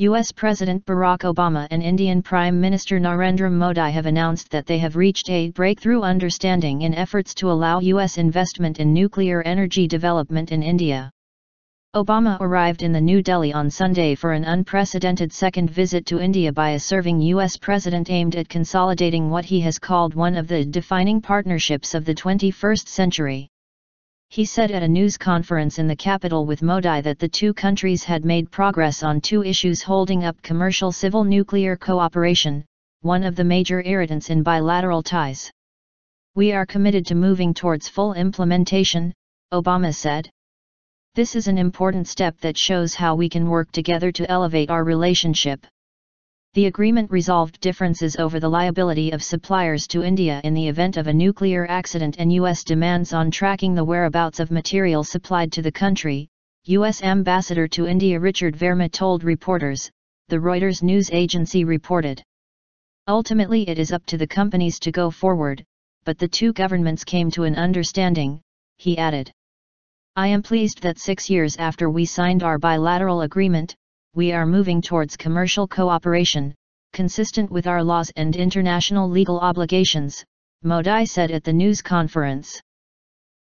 US President Barack Obama and Indian Prime Minister Narendra Modi have announced that they have reached a breakthrough understanding in efforts to allow US investment in nuclear energy development in India. Obama arrived in the New Delhi on Sunday for an unprecedented second visit to India by a serving US president aimed at consolidating what he has called one of the defining partnerships of the 21st century. He said at a news conference in the capital with Modi that the two countries had made progress on two issues holding up commercial civil nuclear cooperation, one of the major irritants in bilateral ties. "We are committed to moving towards full implementation," Obama said. "This is an important step that shows how we can work together to elevate our relationship." The agreement resolved differences over the liability of suppliers to India in the event of a nuclear accident and U.S. demands on tracking the whereabouts of material supplied to the country, U.S. Ambassador to India Richard Verma told reporters, the Reuters news agency reported. "Ultimately it is up to the companies to go forward, but the two governments came to an understanding," he added. "I am pleased that 6 years after we signed our bilateral agreement, we are moving towards commercial cooperation, consistent with our laws and international legal obligations," Modi said at the news conference.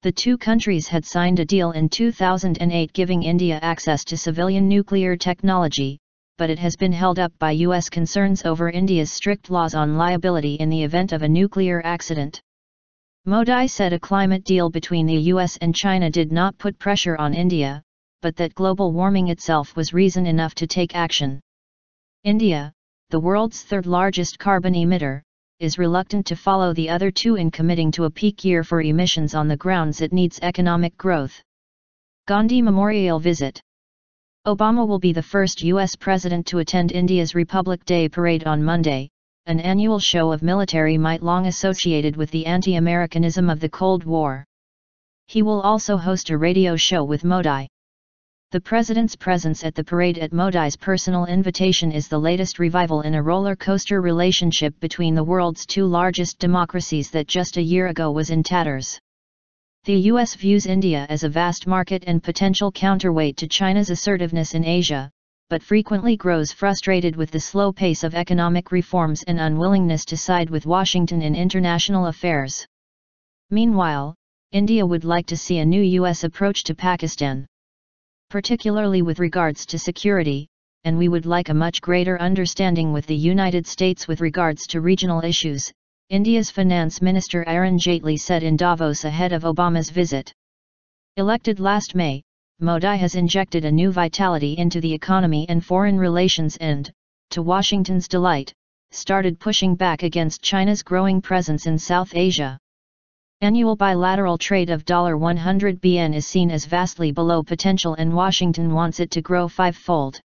The two countries had signed a deal in 2008 giving India access to civilian nuclear technology, but it has been held up by U.S. concerns over India's strict laws on liability in the event of a nuclear accident. Modi said a climate deal between the US and China did not put pressure on India, but that global warming itself was reason enough to take action. India, the world's third-largest carbon emitter, is reluctant to follow the other two in committing to a peak year for emissions on the grounds it needs economic growth. Gandhi Memorial Visit. Obama will be the first U.S. president to attend India's Republic Day Parade on Monday, an annual show of military might long associated with the anti-Americanism of the Cold War. He will also host a radio show with Modi. The president's presence at the parade at Modi's personal invitation is the latest revival in a roller coaster relationship between the world's two largest democracies that just a year ago was in tatters. The US views India as a vast market and potential counterweight to China's assertiveness in Asia, but frequently grows frustrated with the slow pace of economic reforms and unwillingness to side with Washington in international affairs. Meanwhile, India would like to see a new US approach to Pakistan, particularly with regards to security, and we would like a much greater understanding with the United States with regards to regional issues, India's Finance Minister Arun Jaitley said in Davos ahead of Obama's visit. Elected last May, Modi has injected a new vitality into the economy and foreign relations and, to Washington's delight, started pushing back against China's growing presence in South Asia. Annual bilateral trade of $100 billion is seen as vastly below potential and Washington wants it to grow fivefold.